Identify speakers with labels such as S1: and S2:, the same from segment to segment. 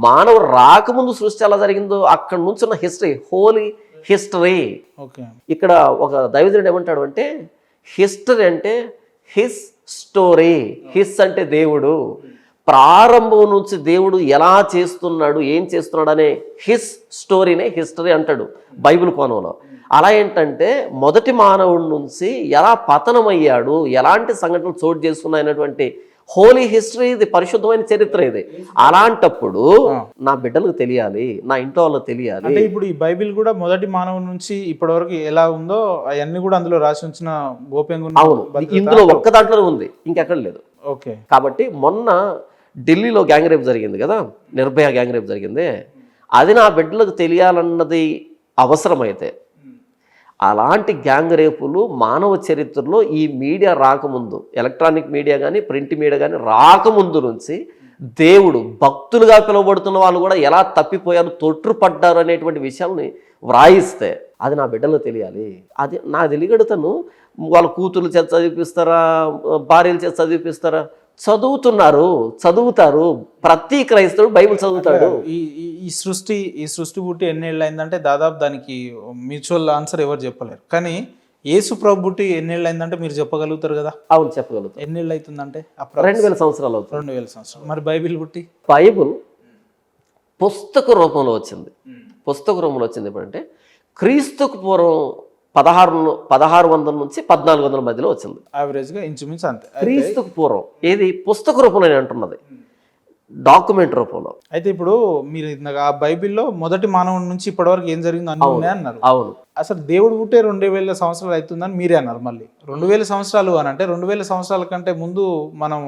S1: మానవుడు రాకముందు సృష్టి ఎలా జరిగిందో అక్కడ నుంచి ఉన్న హిస్టరీ, హోలీ హిస్టరీ. ఇక్కడ ఒక దైవజనుడు ఏమంటాడు అంటే, హిస్టరీ అంటే హిస్ స్టోరీ. హిస్ అంటే దేవుడు, ప్రారంభం నుంచి దేవుడు ఎలా చేస్తున్నాడు, ఏం చేస్తున్నాడు అనే హిస్ స్టోరీనే హిస్టరీ అంటాడు బైబిల్ కోణంలో. అలా ఏంటంటే మొదటి మానవుడి నుంచి ఎలా పతనమయ్యాడు, ఎలాంటి సంఘటనలు చోటు చేసుకున్నాయనేటువంటి హోలీ హిస్టరీ, ఇది పరిశుద్ధమైన చరిత్ర ఇది. అలాంటప్పుడు నా బిడ్డలకు తెలియాలి, నా ఇంట్లో వాళ్ళకి తెలియాలి.
S2: అంటే ఇప్పుడు ఈ బైబిల్ కూడా మొదటి మానవుడి నుంచి ఇప్పటి వరకు ఎలా ఉందో అవన్నీ కూడా అందులో రాసి ఉంచిన గోప్యంగా.
S1: అవును, ఇందులో ఒక్క దాంట్లోనే ఉంది, ఇంకెక్కడ లేదు.
S2: ఓకే.
S1: కాబట్టి మొన్న ఢిల్లీలో గ్యాంగ్ రేప్ జరిగింది కదా, నిర్భయ గ్యాంగ్ రేప్ జరిగింది, అది నా బిడ్డలకు తెలియాలన్నది అవసరమైతే, అలాంటి గ్యాంగ్ రేపులు మానవ చరిత్రలో ఈ మీడియా రాకముందు, ఎలక్ట్రానిక్ మీడియా కానీ ప్రింట్ మీడియా కానీ రాకముందు నుంచి దేవుడు భక్తులుగా పిలువబడుతున్న వాళ్ళు కూడా ఎలా తప్పిపోయారు, తొట్టుపడ్డారు అనేటువంటి విషయాల్ని వ్రాయిస్తే అది నా బిడ్డలకు తెలియాలి. అది నా తెలియగడతను వాళ్ళ కూతుర్లు చేత చదివిపిస్తారా, భార్యలు చేత చదివిపిస్తారా? చదువుతారు. ప్రతి క్రైస్తవుడు బైబిల్ చదువుతాడు.
S2: ఈ సృష్టి పుట్టి ఎన్నేళ్ళు అయిందంటే దాదాపు దానికి మ్యూచువల్ ఆన్సర్ ఎవరు చెప్పలేరు. కానీ యేసు ప్రభు పుట్టి ఎన్నేళ్ళు అయిందంటే మీరు చెప్పగలుగుతారు కదా?
S1: అవును, చెప్పగలుగుతారు.
S2: ఎన్నేళ్ళు అవుతుందంటే
S1: 2000 సంవత్సరాలు అవుతుంది.
S2: 2000 సంవత్సరాలు. మరి బైబిల్ పుట్టి?
S1: బైబిల్ పుస్తక రూపంలో వచ్చింది. పుస్తక రూపంలో వచ్చింది ఎప్పుడంటే క్రీస్తుకు పూర్వం 1600 నుంచి 1400 మధ్యలో వచ్చింది.
S2: యావరేజ్గా ఇంచుమించు అంతే.
S1: క్రీస్తుకు పూర్వం ఏది పుస్తక రూపంలో అంటున్నది, డాక్యుమెంట్ రూపంలో.
S2: అయితే ఇప్పుడు మీరు ఆ బైబిల్లో మొదటి మానవుడి నుంచి ఇప్పటివరకు ఏం జరిగిందో అన్నీ ఉన్నాయి అన్నారు.
S1: అవును.
S2: అసలు దేవుడు పుట్టే 2000 సంవత్సరాలు అవుతుందని మీరే అన్నారు. మళ్ళీ 2000 సంవత్సరాలు అని అంటే 2000 సంవత్సరాల కంటే ముందు మనం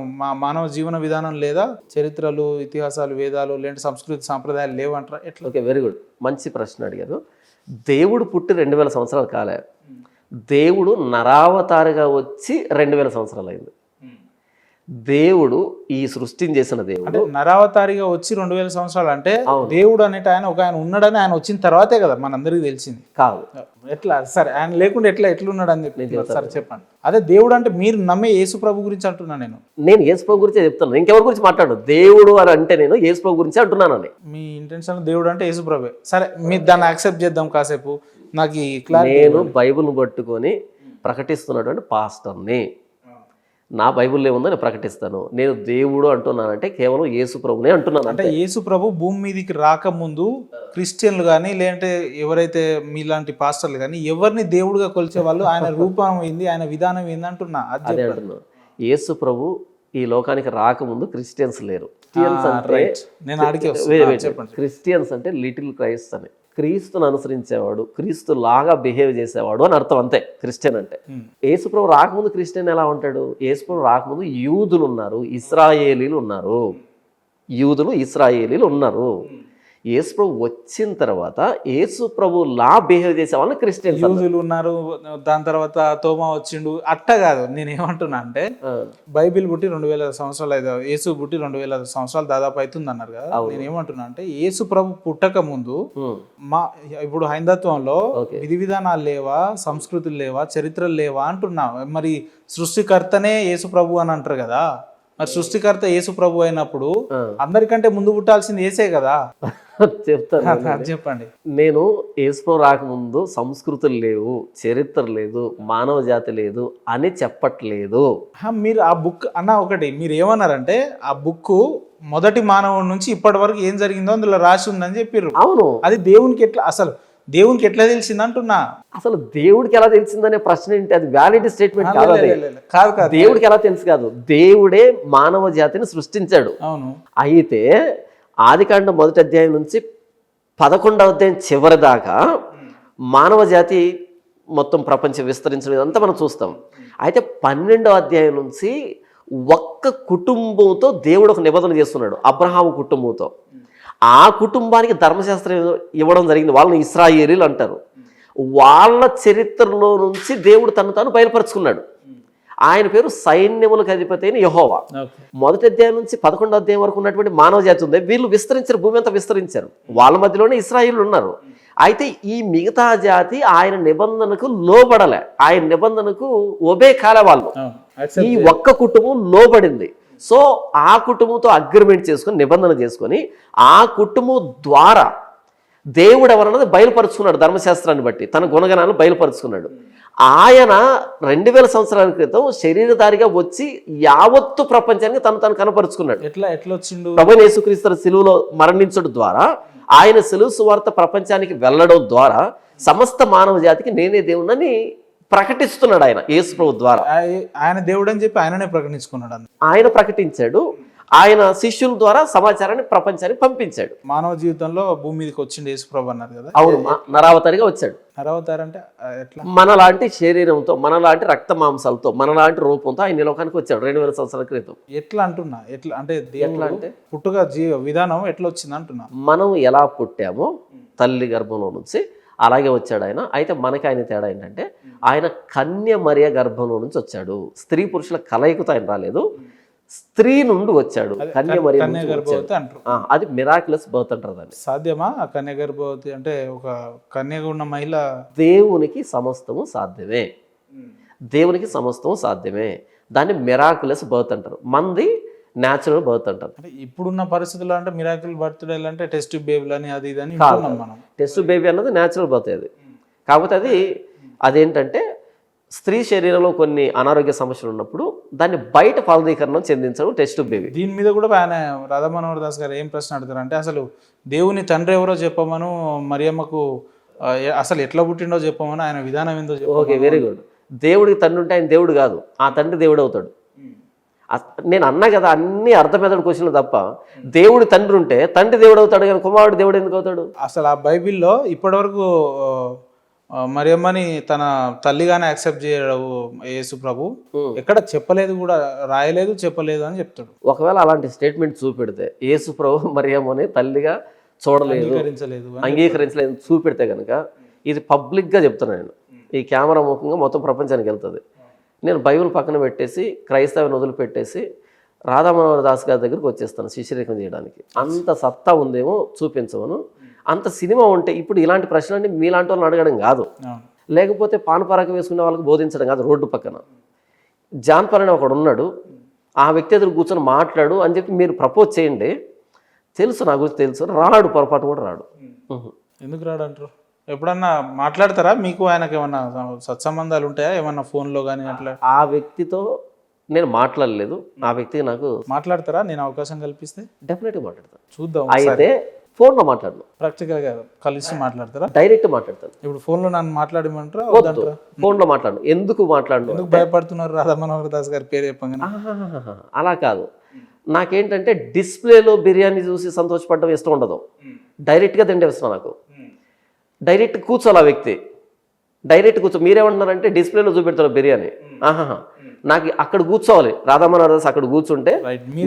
S2: మానవ జీవన విధానం లేదా, చరిత్రలు, ఇతిహాసాలు, వేదాలు, లేదంటే సంస్కృతి సాంప్రదాయాలు లేవంటారా? ఎట్లా?
S1: ఓకే, వెరీ గుడ్, మంచి ప్రశ్న అడిగారు. దేవుడు పుట్టి 2000 సంవత్సరాలు కాలే, దేవుడు నరావతారిగా వచ్చి 2000 సంవత్సరాలు అయింది. దేవుడు ఈ సృష్టిని చేసిన దేవుడు
S2: నరావతారిగా వచ్చి 2000 సంవత్సరాలు అంటే దేవుడు అనేట ఆయన ఉన్నాడని ఆయన వచ్చిన తర్వాతే కదా మనందరికీ తెలిసింది.
S1: కాదు,
S2: ఎట్లా? సరే, ఆయన లేకుండా ఎట్లున్నాడు అని చెప్పి సరే చెప్పండి. అదే దేవుడు అంటే మీరు నమ్మే యేసు ప్రభు గురించి అంటున్నా. నేను
S1: యేసు ప్రభు గురించి చెప్తాను, ఇంకెవరి గురించి మాట్లాడు. దేవుడు అని అంటే నేను యేసు ప్రభు గురించి అంటున్నానని.
S2: మీ ఇంటెన్షన్ దేవుడు అంటే యేసు ప్రభు. సరే, మీరు దాన్ని యాక్సెప్ట్ చేద్దాం కాసేపు. నాకు
S1: నేను బైబిల్ని పట్టుకొని ప్రకటిస్తున్నటువంటి పాస్టర్ని, నా బైబిల్లో ఏముందో నేను ప్రకటిస్తాను. నేను దేవుడు అంటున్నానంటే కేవలం యేసు ప్రభునే అంటున్నాను.
S2: అంటే యేసు ప్రభు భూమి మీదకి రాకముందు క్రిస్టియన్లు కానీ లేదంటే ఎవరైతే మీలాంటి పాస్టర్లు కానీ ఎవరిని దేవుడుగా కొలిచే వాళ్ళు ఆయన రూపం ఏంది, ఆయన విధానం ఏంది అంటున్నా. అదే అంటున్నా.
S1: యేసు ప్రభు ఈ లోకానికి రాకముందు క్రిస్టియన్స్ లేరు. క్రిస్టియన్స్ అంటే లిటిల్ క్రైస్ట్ అని, క్రీస్తుని అనుసరించేవాడు, క్రీస్తు లాగా బిహేవ్ చేసేవాడు అని అర్థం. అంతే క్రిస్టియన్ అంటే. యేసుప్రభు రాకముందు క్రిస్టియన్ ఎలా ఉంటాడు? యేసుప్రభు రాకముందు యూదులు ఉన్నారు, ఇశ్రాయేలీలు ఉన్నారు. యేసుప్రభు వచ్చిన తర్వాత యేసుప్రభు లా బిహేవ్ చేసే వాళ్ళని క్రిస్టియన్స్.
S2: యూదులు ఉన్నారు, దాని తర్వాత తోమా వచ్చిండు, అట్ట కాదు. నేను ఏమంటున్నా అంటే బైబిల్ పుట్టి 2000 సంవత్సరాలు అయితే, యేసు పుట్టి 2000 సంవత్సరాలు దాదాపు అవుతుంది అన్నారు కదా. నేను ఏమంటున్నా అంటే యేసు ప్రభు పుట్టక ముందు ఇప్పుడు హైందత్వంలో విధి విధానాలు లేవా, సంస్కృతులు లేవా, చరిత్రలు లేవా అంటున్నా. మరి సృష్టికర్తనే యేసు ప్రభు అని అంటారు కదా. మరి సృష్టికర్త యేసు ప్రభు అయినప్పుడు అందరికంటే ముందు పుట్టాల్సింది యేసే కదా.
S1: చెప్తాను,
S2: చెప్పండి.
S1: నేను యేసు రాకముందు సంస్కృతులు లేవు, చరిత్ర లేదు, మానవ జాతి లేదు అని చెప్పట్లేదు.
S2: మీరు ఆ బుక్ అన్న ఒకటి మీరు ఏమన్నారంటే ఆ బుక్ మొదటి మానవుడి నుంచి ఇప్పటి వరకు ఏం జరిగిందో అందులో రాసి ఉందని చెప్పారు.
S1: అవును.
S2: అది దేవునికి ఎట్లా తెలిసింది అంటున్నా.
S1: అసలు దేవుడికి ఎలా తెలిసిందనే ప్రశ్న ఏంటి? అది వ్యాలిడ్ స్టేట్మెంట్ కాదు. దేవుడికి ఎలా తెలుసు కాదు, దేవుడే మానవ జాతిని సృష్టించాడు.
S2: అవును. అయితే
S1: ఆదికాండం 1వ అధ్యాయం నుంచి 11వ అధ్యాయం చివరి దాకా మానవ జాతి మొత్తం ప్రపంచం విస్తరించడం ఇదంతా మనం చూస్తాం. అయితే 12వ అధ్యాయం నుంచి ఒక్క కుటుంబంతో దేవుడు ఒక నిబంధన చేస్తున్నాడు, అబ్రహాము కుటుంబంతో. ఆ కుటుంబానికి ధర్మశాస్త్రం ఇవ్వడం జరిగింది. వాళ్ళని ఇశ్రాయేలీలు అంటారు. వాళ్ళ చరిత్రలో నుంచి దేవుడు తను తాను బయలుపరుచుకున్నాడు. ఆయన పేరు సైన్యములకు అధిపతి అయిన యెహోవా. 1వ అధ్యాయం నుంచి 11వ అధ్యాయం వరకు ఉన్నటువంటి మానవ జాతి ఉంది. వీళ్ళు విస్తరించారు, భూమి అంతా విస్తరించారు. వాళ్ళ మధ్యలోనే ఇశ్రాయేలీలు ఉన్నారు. అయితే ఈ మిగతా జాతి ఆయన నిబంధనకు లోబడలే, ఆయన నిబంధనకు ఒబే కాలే. వాళ్ళు ఈ ఒక్క కుటుంబం లోబడింది. సో ఆ కుటుంబంతో అగ్రిమెంట్ చేసుకొని నిబంధన చేసుకొని ఆ కుటుంబం ద్వారా దేవుడు ఎవరన్నది బయలుపరుచుకున్నాడు. ధర్మశాస్త్రాన్ని బట్టి తన గుణగణాలను బయలుపరుచుకున్నాడు. ఆయన 2000 సంవత్సరాల క్రితం శరీరధారిగా వచ్చి యావత్తు ప్రపంచానికి తను కనపరుచుకున్నాడు.
S2: ఎట్లా వచ్చిండు?
S1: ప్రభువైన యేసుక్రీస్తు శిలువలో మరణించడం ద్వారా, ఆయన శిలువ సువార్త ప్రపంచానికి వెళ్ళడం ద్వారా సమస్త మానవ జాతికి నేనే దేవుణ్ణని ప్రకటిస్తున్నాడు ఆయన యేసు ప్రభు ద్వారా.
S2: ఆయన దేవుడు అని చెప్పి ఆయననే ప్రకటించుకున్నాడు.
S1: ఆయన ప్రకటించాడు. ఆయన శిష్యుల ద్వారా సమాచారాన్ని ప్రపంచానికి పంపించాడు.
S2: మానవ జీవితంలో భూమి మీదకి వచ్చిండు యేసు ప్రభు అన్నారు కదా.
S1: అవును, నరావతారిగా వచ్చాడు.
S2: నరావతారి అంటే ఎట్లా?
S1: మనలాంటి శరీరంతో, మనలాంటి రక్త మాంసాలతో, మనలాంటి రూపంతో ఆయన ఈ లోకానికి వచ్చాడు 2000 సంవత్సరాల క్రితం.
S2: ఎట్లా అంటున్నా? ఎట్లా అంటే దేవుడు అంటే పుట్టుక విధానం ఎట్లా వచ్చింది అంటున్నా.
S1: మనం ఎలా పుట్టామో తల్లి గర్భంలో నుంచి అలాగే వచ్చాడు ఆయన. అయితే మనకి ఆయన తేడా ఏంటంటే ఆయన కన్య మరియ గర్భంలో నుంచి వచ్చాడు. స్త్రీ పురుషుల కలయికతో ఆయన రాలేదు, స్త్రీ నుండి వచ్చాడు. కన్య మరియ
S2: గర్భవతి అంటారు.
S1: అది మిరాక్యులస్ బర్త్ అంటారు దాన్ని.
S2: సాధ్యమా కన్య గర్భవతి అంటే? ఒక కన్యగా ఉన్న మహిళ.
S1: దేవునికి సమస్తము సాధ్యమే, దేవునికి సమస్తము సాధ్యమే. దాన్ని మిరాక్యులస్ బర్త్ అంటారు. మంది న్యాచురల్ బర్త్ అంటారు.
S2: అంటే ఇప్పుడున్న పరిస్థితుల్లో అంటే మిరాకిల్ బర్త్డే అంటే టెస్ట్ బేబీలు అని అది ఇది అని మనం.
S1: టెస్ట్ బేబీ అన్నది న్యాచురల్ బర్త్ అది. కాకపోతే అదేంటంటే స్త్రీ శరీరంలో కొన్ని అనారోగ్య సమస్యలు ఉన్నప్పుడు దాన్ని బయట ఫలదీకరణం చెందించడం టెస్ట్ బేబీ.
S2: దీని మీద కూడా ఆయన రాధా మనోహర్ దాస్ గారు ఏం ప్రశ్న అడుగుతారు అంటే, అసలు దేవుని తండ్రి ఎవరో చెప్పమను, మరియమ్మకు అసలు ఎట్లా పుట్టిండో చెప్పమను, ఆయన విధానం ఏందో చెప్పు.
S1: Okay, very good. దేవుడికి తండ్రి ఉంటే ఆయన దేవుడు కాదు, ఆ తండ్రి దేవుడు అవుతాడు. నేను అన్నా కదా, అన్ని అర్థమెదడు క్వశ్చన్లు తప్ప. దేవుడి తండ్రి ఉంటే తండ్రి దేవుడు అవుతాడు కానీ కుమారుడు దేవుడు ఎందుకు అవుతాడు?
S2: అసలు ఆ బైబిల్లో ఇప్పటివరకు మరియమ్మని తన తల్లిగానే యాక్సెప్ట్ చేయడు యేసు ప్రభు. ఎక్కడ చెప్పలేదు కూడా, రాయలేదు, చెప్పలేదు అని చెప్తాడు.
S1: ఒకవేళ అలాంటి స్టేట్మెంట్ చూపెడితే యేసు ప్రభు మరియమ్మని తల్లిగా చూడలేదు, అంగీకరించలేదు చూపెడితే కనుక, ఇది పబ్లిక్గా చెప్తున్నాను నేను, ఈ కెమెరా ముఖంగా మొత్తం ప్రపంచానికి వెళ్తుంది. నేను బైబిల్ పక్కన పెట్టేసి క్రైస్తవుని వదిలిపెట్టేసి రాధా మనోహర్ దాస్ గారి దగ్గరికి వచ్చేస్తాను శిష్యరేఖం చేయడానికి. అంత సత్తా ఉందేమో చూపించమను. అంత సినిమా ఉంటే ఇప్పుడు ఇలాంటి ప్రశ్నలన్నీ మీలాంటి వాళ్ళని అడగడం కాదు, లేకపోతే పానపరాక వేసుకునే వాళ్ళకి బోధించడం కాదు. రోడ్డు పక్కన జాన్పర్ అని ఒకడు ఉన్నాడు, ఆ వ్యక్తి ఎదురు కూర్చొని మాట్లాడు అని చెప్పి మీరు ప్రపోజ్ చేయండి. తెలుసు, నా గురించి తెలుసు. రాడు, పొరపాటు కూడా రాడు.
S2: ఎందుకు రాడు అంటారు? ఎప్పుడన్నా మాట్లాడతారా? మీకు ఆయనకు ఏమన్నా సత్సంబంధాలు ఉంటాయా ఏమన్నా ఫోన్లో కానీ అట్లా?
S1: ఆ వ్యక్తితో నేను మాట్లాడలేదు. ఆ వ్యక్తికి నాకు
S2: మాట్లాడతారా? నేను అవకాశం కల్పిస్తే
S1: డెఫినెట్గా మాట్లాడతాను.
S2: చూద్దాం.
S1: అయితే ఫోన్లో మాట్లాడను,
S2: ప్రాక్టికల్గా కలిసి మాట్లాడతారా?
S1: డైరెక్ట్ మాట్లాడతాను.
S2: ఇప్పుడు ఫోన్లో నన్ను మాట్లాడమంటారా?
S1: ఫోన్లో మాట్లాడను. ఎందుకు మాట్లాడను?
S2: ఎందుకు భయపడుతున్నారు? రాధా మనోహర్ దాస్ గారి పేరు చెప్పంగానే
S1: అలా కాదు. నాకేంటంటే డిస్ప్లేలో బిర్యానీ చూసి సంతోషపడడం ఇష్టం ఉండదు. డైరెక్ట్గా తింటే ఇష్టం నాకు. డైరెక్ట్ కూర్చోాలి ఆ వ్యక్తి, డైరెక్ట్ కూర్చో. మీరేమంటున్నారంటే డిస్ప్లేలో చూపెడతారు బిర్యానీ. నాకు అక్కడ కూర్చోవాలి. రాధా మనోహర్ దాస్ అక్కడ కూర్చుంటే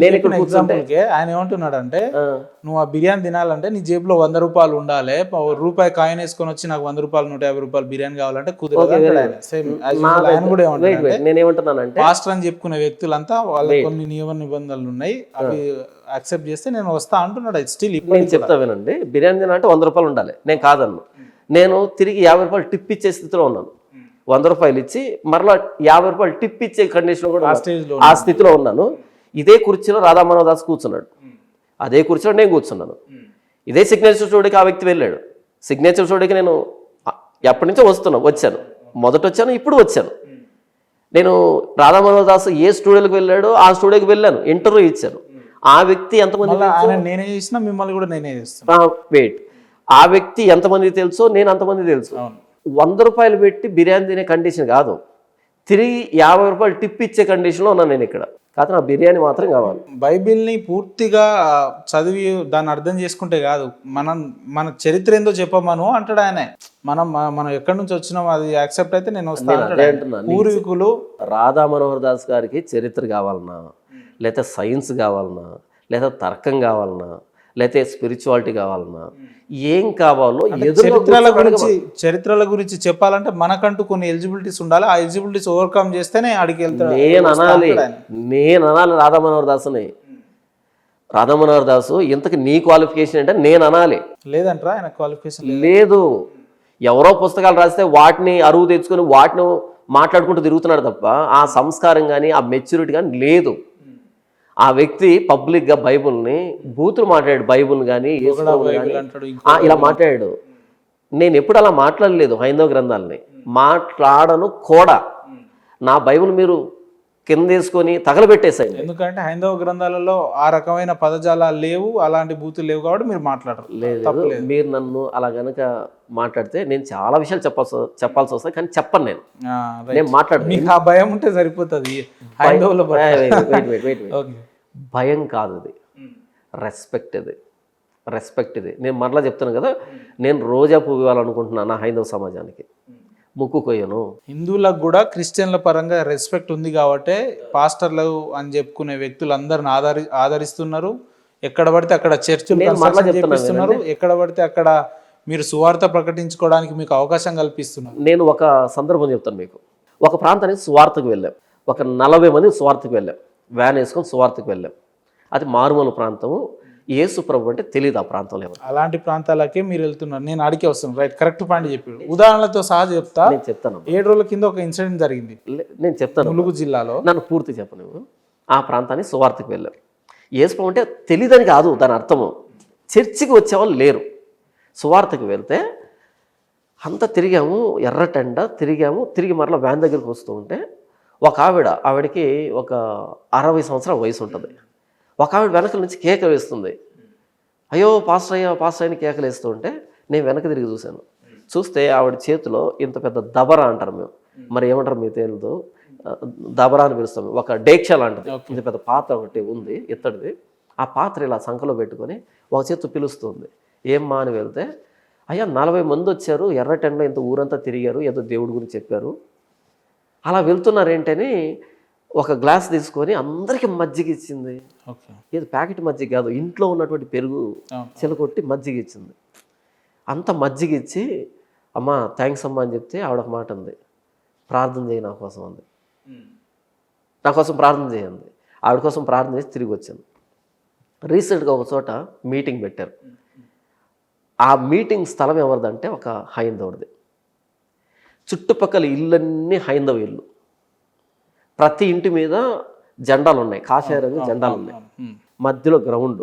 S1: నేను ఇక్కడ కూర్చుంటే.
S2: ఆయన ఏమంటున్నాడు అంటే, నువ్వు ఆ బిర్యానీ తినాలంటే నీ జేబులో 100 రూపాయలు ఉండాలి, రూపాయి కాయిన్ వేసుకొని వచ్చి నాకు 100 రూపాయలు 150 రూపాయలు బిర్యానీ కావాలంటే కుదరదు.
S1: నేనేమంటున్నానంటే,
S2: పాస్టర్ అని చెప్పుకునే వ్యక్తులంతా వాళ్ళ కొన్ని నియమ నిబంధనలు ఉన్నాయి, అవి యాక్సెప్ట్ చేస్తే నేను వస్తా అంటున్నాడు. స్టిల్
S1: నేను చెప్తా వినండి. బిర్యానీ తినాలంటే 100 రూపాయలు ఉండాలి, నేను కాదన్ను. నేను తిరిగి 50 రూపాయలు టిప్ ఇచ్చే స్థితిలో ఉన్నాను. 100 రూపాయలు ఇచ్చి మరలా 50 రూపాయలు టిప్ ఇచ్చే కండిషన్ కూడా ఆ స్థితిలో ఉన్నాను. ఇదే కుర్చీలో రాధా మనోహర్ దాస్ కూర్చున్నాడు, అదే కుర్చీలో నేను కూర్చున్నాను. ఇదే సిగ్నేచర్ స్టూడియోకి ఆ వ్యక్తి వెళ్ళాడు. సిగ్నేచర్ స్టూడియోకి నేను ఎప్పటి నుంచో వచ్చాను. మొదట వచ్చాను, ఇప్పుడు వచ్చాను. నేను రాధా మనోహర్ దాస్ ఏ స్టూడియోకి వెళ్ళాడో ఆ స్టూడియోకి వెళ్ళాను, ఇంటర్వ్యూ ఇచ్చాను. ఆ వ్యక్తి ఎంతమంది
S2: నేనే చేసిన, మిమ్మల్ని కూడా నేనే చేస్తాను.
S1: వెయిట్, ఆ వ్యక్తి ఎంతమంది తెలుసో నేను అంతమంది తెలుసు. 100 రూపాయలు పెట్టి బిర్యానీ తినే కండిషన్ కాదు, తిరిగి 50 రూపాయలు టిప్ ఇచ్చే కండిషన్లో ఉన్నాను నేను ఇక్కడ. కాదు, నా బిర్యానీ మాత్రం కావాలి.
S2: బైబిల్ని పూర్తిగా చదివి దాన్ని అర్థం చేసుకుంటే కాదు, మన చరిత్ర ఏందో చెప్పమను అంటాడు ఆయన. మనం ఎక్కడి నుంచి వచ్చినాం అది యాక్సెప్ట్ అయితే నేను వస్తాను. పూర్వీకులు
S1: రాధా మనోహర్ దాస్ గారికి చరిత్ర కావాలన్నా, లేకపోతే సైన్స్ కావాలన్నా, లేదా తర్కం కావాలన్నా, లేకపోతే స్పిరిచువాలిటీ కావాలన్నా, ఏం కావాలో
S2: చరిత్రల గురించి చెప్పాలంటే మనకంటూ కొన్ని ఎలిజిబిలిటీస్ ఉండాలి. ఆ ఎలిజిబిలిటీస్ ఓవర్కమ్ చేస్తేనే అడిగి వెళ్తాడు.
S1: నేను అనాలి రాధా మనోహర్ దాస్ని. రాధా మనోహర్ దాసు ఇంతకు నీ క్వాలిఫికేషన్ అంటే నేను అనాలి.
S2: లేదంటారా ఆయన క్వాలిఫికేషన్?
S1: లేదు, ఎవరో పుస్తకాలు రాస్తే వాటిని అరువు తెచ్చుకొని వాటిని మాట్లాడుకుంటూ తిరుగుతున్నాడు తప్ప ఆ సంస్కారం కానీ ఆ మెచ్యూరిటీ కానీ లేదు. ఆ వ్యక్తి పబ్లిక్గా బైబుల్ని బూతులు మాట్లాడాడు, బైబుల్ కానీ
S2: బైబిల్ అంటాడు, ఇంకో
S1: ఇలా మాట్లాడాడు. నేను ఎప్పుడు అలా మాట్లాడలేదు హైందవ గ్రంథాలని, మాట్లాడను కూడా. నా బైబిల్ మీరు కింద వేసుకొని తగలబెట్టేసాయండి.
S2: ఎందుకంటే హైందవ గ్రంథాలలో ఆ రకమైన పదజాలాలు లేవు, అలాంటి బూతులు లేవు కాబట్టి మీరు మాట్లాడరు.
S1: లేదు, మీరు నన్ను అలా గనక మాట్లాడితే నేను చాలా విషయాలు చెప్పాల్సి వస్తుంది, కానీ చెప్పను. నేను మాట్లాడను.
S2: మీకు ఆ భయం ఉంటే సరిపోతుంది. హైందవుల
S1: భయం కాదు, అది రెస్పెక్ట్. ఇది నేను మరలా చెప్తాను కదా, నేను రోజా పువ్వు ఇవ్వాలనుకుంటున్నాను నా హైందవ సమాజానికి, ముక్కు కొయ్యను.
S2: హిందువులకు కూడా క్రిస్టియన్ల పరంగా రెస్పెక్ట్ ఉంది కాబట్టి పాస్టర్లు అని చెప్పుకునే వ్యక్తులు అందరిని ఆదరిస్తున్నారు. ఎక్కడ పడితే అక్కడ చర్చిలు చేపిస్తున్నారు, ఎక్కడ పడితే అక్కడ మీరు సువార్త ప్రకటించుకోవడానికి మీకు అవకాశం కల్పిస్తున్నారు.
S1: నేను ఒక సందర్భం చెప్తాను మీకు. ఒక ప్రాంతానికి సువార్తకు వెళ్ళాం, ఒక 40 మంది సువార్తకు వెళ్ళాం, వ్యాన్ వేసుకొని సువార్తకు వెళ్ళాం. అది మారుమూల ప్రాంతము, యేసు ప్రభు అంటే తెలియదు ఆ ప్రాంతంలో.
S2: అలాంటి ప్రాంతాలకే మీరు వెళ్తున్నారు. నేను అడిగి వస్తాను. రైట్, కరెక్ట్ పాయింట్ చెప్పాడు. ఉదాహరణలతో సహా చెప్తాను. 7 రోజుల కింద ఒక ఇన్సిడెంట్ జరిగింది,
S1: నేను చెప్తాను.
S2: ములుగు జిల్లాలో.
S1: నన్ను పూర్తి చెప్పను. ఆ ప్రాంతాన్ని సువార్తకు వెళ్ళాం. యేసు ప్రభు అంటే తెలియదని కాదు దాని అర్థము, చర్చికి వచ్చేవాళ్ళు లేరు. సువార్తకు వెళ్తే అంతా తిరిగాము, ఎర్రటెండ తిరిగాము. తిరిగి మరలా వ్యాన్ దగ్గరికి వస్తూ ఉంటే ఒక ఆవిడకి ఒక 60 సంవత్సరాల వయసు ఉంటుంది. ఒక ఆవిడ వెనకల నుంచి కేక వేస్తుంది. అయ్యో పాస్టర్ అని కేకలు వేస్తూ ఉంటే నేను వెనక తిరిగి చూశాను. చూస్తే ఆవిడ చేతిలో ఇంత పెద్ద దబరా అంటారు మేము, మరి ఏమంటారు మీకు తెలియదు, దబరా అని పిలుస్తాము. ఒక డేక్ష లాంటిది, ఇంత పెద్ద పాత్ర ఒకటి ఉంది ఇత్తడిది. ఆ పాత్ర ఇలా సంకలో పెట్టుకొని ఒక చేతు పిలుస్తుంది. ఏమ్మా అని వెళ్తే, అయ్యా 40 మంది వచ్చారు, ఎర్రటెండలో ఇంత ఊరంతా తిరిగారు, ఏదో దేవుడి గురించి చెప్పారు, అలా వెళ్తున్నారు ఏంటని ఒక గ్లాస్ తీసుకొని అందరికీ మజ్జిగ ఇచ్చింది. ఏది ప్యాకెట్ మజ్జిగ కాదు, ఇంట్లో ఉన్నటువంటి పెరుగు చిలకొట్టి మజ్జిగ ఇచ్చింది. అంత మజ్జిగ ఇచ్చి, అమ్మా థ్యాంక్స్ అమ్మా అని చెప్తే ఆవిడ ఒక మాట ఉంది, ప్రార్థన చేయి నా కోసం అంది. నా కోసం ప్రార్థన చేయండి. ఆవిడ కోసం ప్రార్థన చేసి తిరిగి వచ్చాను. రీసెంట్గా ఒక చోట మీటింగ్ పెట్టారు. ఆ మీటింగ్ స్థలం ఎవరిదంటే ఒక హైందవుడిది. చుట్టుపక్కల ఇళ్ళన్నీ హైందవ ఇల్లు. ప్రతి ఇంటి మీద జెండాలు ఉన్నాయి, కాషాయ రంగు జెండాలు ఉన్నాయి. మధ్యలో గ్రౌండ్.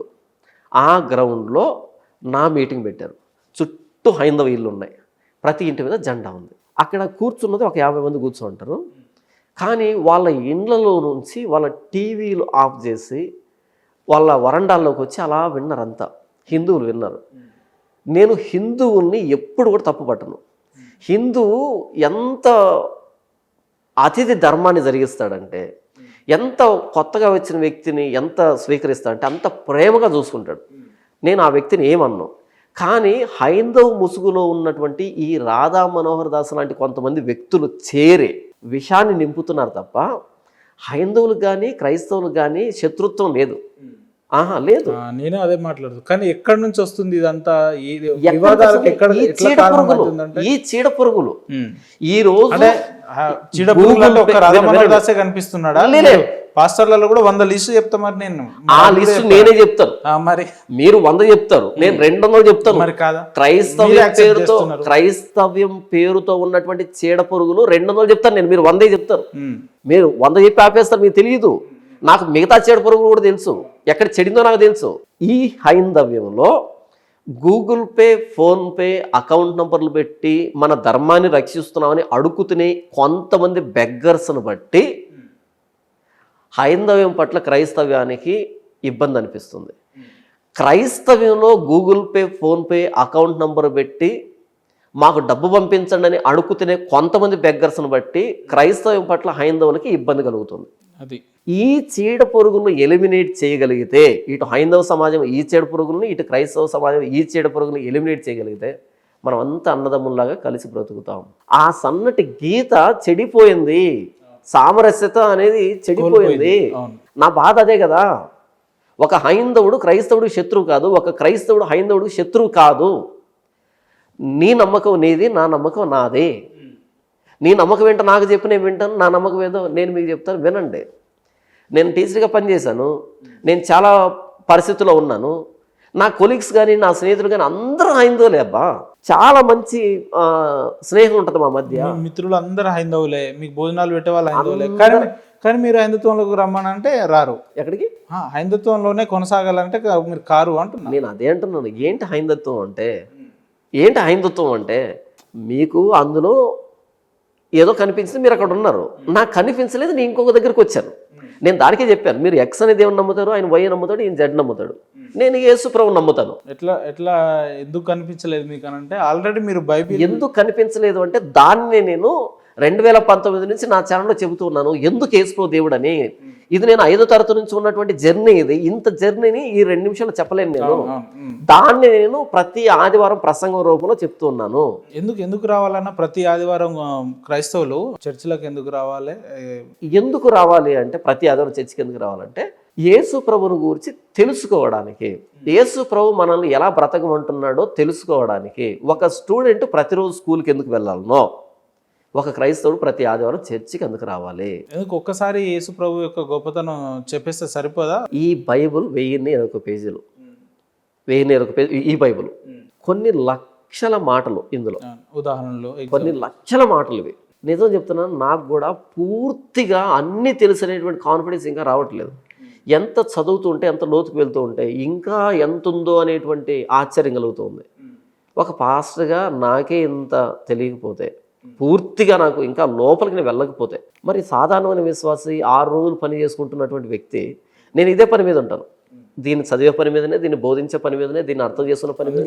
S1: ఆ గ్రౌండ్లో నా మీటింగ్ పెట్టారు. చుట్టూ హైందవ ఇల్లు ఉన్నాయి, ప్రతి ఇంటి మీద జెండా ఉంది. అక్కడ కూర్చున్నది ఒక 50 మంది కూర్చోంటారు. కానీ వాళ్ళ ఇండ్లలో నుంచి వాళ్ళ టీవీలు ఆఫ్ చేసి వాళ్ళ వరండాల్లోకి వచ్చి అలా విన్నారు. అంతా హిందువులు విన్నారు. నేను హిందువుల్ని ఎప్పుడు కూడా తప్పు పట్టను. హిందువు ఎంత అతిథి ధర్మాన్ని జరిగిస్తాడంటే, ఎంత కొత్తగా వచ్చిన వ్యక్తిని ఎంత స్వీకరిస్తాడంటే అంత ప్రేమగా చూసుకుంటాడు. నేను ఆ వ్యక్తిని ఏమన్నాను. కానీ హైందవ ముసుగులో ఉన్నటువంటి ఈ రాధా మనోహర్ దాస్ లాంటి కొంతమంది వ్యక్తులు చేరే విషాన్ని నింపుతున్నారు తప్ప హైందవులకు కానీ క్రైస్తవులకు కానీ శత్రుత్వం లేదు. లేదు.
S2: నేను అదే మాట్లాడుతూ, కానీ ఎక్కడి నుంచి వస్తుంది ఇదంతా?
S1: ఈ చీడ పురుగులు ఈ రోజు
S2: కనిపిస్తున్నాడా? పాస్టర్లలో కూడా 100 లిస్టు చెప్తా. మరి నేను
S1: ఆ లిస్టు నేనే చెప్తాను.
S2: మరి
S1: మీరు 100 చెప్తారు, నేను 200 చెప్తాను.
S2: మరి కాదా?
S1: క్రైస్తవ్యం పేరుతో ఉన్నటువంటి చీడ పురుగులు 200 చెప్తాను నేను, మీరు 100 చెప్తారు. మీరు 100 చెప్పి ఆపేస్తారు. మీకు తెలియదు, నాకు మిగతా చీడ పురుగులు కూడా తెలుసు, ఎక్కడ చెడిందో నాకు తెలుసు. ఈ హైందవ్యంలో గూగుల్ పే, ఫోన్పే అకౌంట్ నంబర్లు పెట్టి మన ధర్మాన్ని రక్షిస్తున్నామని అడుగుతునే కొంతమంది బెగ్గర్స్ను బట్టి హైందవ్యం పట్ల క్రైస్తవ్యానికి ఇబ్బంది అనిపిస్తుంది. క్రైస్తవ్యంలో Google Pay, PhonePe account number పెట్టి మాకు డబ్బు పంపించండి అని అడుగుతునే కొంతమంది బెగ్గర్స్ను బట్టి క్రైస్తవ్యం పట్ల హైందవులకి ఇబ్బంది కలుగుతుంది.
S2: అది
S1: ఈ చీడ పురుగులను ఎలిమినేట్ చేయగలిగితే, ఇటు హైందవ సమాజం ఈ చీడ పురుగులను, ఇటు క్రైస్తవ సమాజం ఈ చీడ పురుగులను ఎలిమినేట్ చేయగలిగితే మనం అంతా అన్నదమ్ముల్లాగా కలిసి బ్రతుకుతాం. ఆ సన్నటి గీత చెడిపోయింది, సామరస్యత అనేది చెడిపోయింది. నా బాధ అదే కదా. ఒక హైందవుడు క్రైస్తవుడికి శత్రువు కాదు, ఒక క్రైస్తవుడు హైందవుడికి శత్రువు కాదు. నీ నమ్మకం నీది, నా నమ్మకం నాదే. నీ నమ్మకం ఏంటో నాకు చెప్పి నేను వింటాను, నా నమ్మకం ఏదో నేను మీకు చెప్తాను, వినండి. నేను టీచర్గా పనిచేశాను, నేను చాలా పరిస్థితుల్లో ఉన్నాను. నా కొలీగ్స్ కానీ నా స్నేహితులు కానీ అందరూ హైందవులే అబ్బా. చాలా మంచి స్నేహం ఉంటుంది మా మధ్య.
S2: మీ మిత్రులు అందరు హైందవులే, మీకు భోజనాలు పెట్టే వాళ్ళు హైందవులే, కానీ మీరు హైందత్వంలోకి రమ్మనంటే రారు.
S1: ఎక్కడికి?
S2: హైందత్వంలోనే కొనసాగాలంటే మీరు కారు అంటున్నా.
S1: నేను అదే అంటున్నాను. ఏంటి హైందత్వం అంటే, ఏంటి హైందత్వం అంటే, మీకు అందులో ఏదో కనిపించింది, మీరు అక్కడ ఉన్నారు. నాకు కనిపించలేదు, నేను ఇంకొక దగ్గరికి వచ్చాను. నేను దానికే చెప్పాను, మీరు ఎక్స్ అనే దేవుని నమ్ముతారు, ఆయన వై నమ్ముతాడు, ఈయన జెడ్ నమ్ముతాడు, నేను యేసు ప్రభువు నమ్ముతాను.
S2: ఎట్లా ఎందుకు కనిపించలేదు మీకు అని అంటే, ఆల్రెడీ మీరు బైబిల్
S1: ఎందుకు కనిపించలేదు అంటే, దాన్ని నేను 2019 నుంచి నా ఛానల్లో చెబుతూ ఉన్నాను, ఎందుకు యేసు ప్రభు దేవుడు అని. ఇది నేను 5వ తరగతి నుంచి ఉన్నటువంటి జర్నీ. ఇది ఇంత జర్నీని ఈ 2 నిమిషాలు చెప్పలేను నేను. దాన్ని నేను ప్రతి ఆదివారం ప్రసంగం రూపంలో చెప్తూ ఉన్నాను.
S2: ఎందుకు రావాలన్నా ప్రతి ఆదివారం క్రైస్తవులు చర్చిలకు ఎందుకు రావాలి?
S1: ఎందుకు రావాలి అంటే, ప్రతి ఆదివారం చర్చికి ఎందుకు రావాలంటే, యేసు ప్రభువుని గురించి తెలుసుకోవడానికి, యేసు ప్రభు మనల్ని ఎలా బ్రతకమంటున్నాడో తెలుసుకోవడానికి. ఒక స్టూడెంట్ ప్రతిరోజు స్కూల్కి ఎందుకు వెళ్ళాలనో, ఒక క్రైస్తవుడు ప్రతి ఆదివారం చర్చికి ఎందుకు రావాలి.
S2: ఎందుకు ఒక్కసారి యేసు ప్రభు యొక్క గొప్పతనం చెప్పేస్తే సరిపోదా?
S1: ఈ బైబుల్ 1021 పేజీలు, 1021 పేజీ ఈ బైబుల్. కొన్ని లక్షల మాటలు ఇందులో,
S2: ఉదాహరణలు
S1: కొన్ని లక్షల మాటలు ఇవి. నిజం చెప్తున్నాను, నాకు కూడా పూర్తిగా అన్నీ తెలిసినటువంటి కాన్ఫిడెన్స్ ఇంకా రావట్లేదు. ఎంత చదువుతుంటే, ఎంత లోతుకు వెళ్తూ ఉంటే ఇంకా ఎంత ఉందో అనేటువంటి ఆశ్చర్యం కలుగుతుంది. ఒక పాస్టర్గా నాకే ఇంత తెలియకపోతే, పూర్తిగా నాకు ఇంకా లోపలికి నేను వెళ్ళకపోతే, మరి సాధారణమైన విశ్వాసి 6 రోజులు పని చేసుకుంటున్నటువంటి వ్యక్తి, నేను ఇదే పని మీద ఉంటాను. దీన్ని చదివే పని మీదనే, దీన్ని బోధించే పని మీదనే, దీన్ని అర్థం చేసుకున్న పని మీద,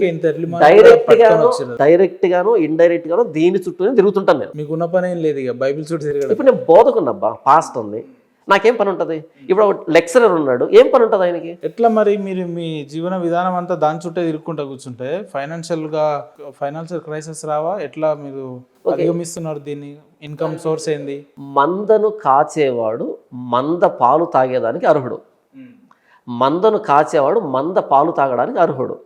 S1: డైరెక్ట్ గాను ఇండైరెక్ట్ గాను దీని చుట్టూనే తిరుగుతుంటాను నేను.
S2: మీకున్న పని ఏం లేదు ఇక బైబిల్ చుట్టూ తిరగడం.
S1: ఇప్పుడు నేను బోధకున్నబ్బా, పాస్టర్ని, నాకేం పని ఉంటుంది? ఇప్పుడు లెక్చరర్ ఉన్నాడు, ఏం పని ఉంటుంది ఆయనకి?
S2: ఎట్లా మరి మీరు మీ జీవన విధానం అంతా దాని చుట్టే తిరుక్కుంటా కూర్చుంటే ఫైనాన్షియల్ క్రైసిస్ రావా? ఎట్లా మీరు అధిగమిస్తున్నారు దీన్ని? ఇన్కమ్ సోర్స్ ఏంది?
S1: మందను కాచేవాడు మంద పాలు తాగేదానికి అర్హుడు, మందను కాచేవాడు మంద పాలు తాగడానికి అర్హుడు.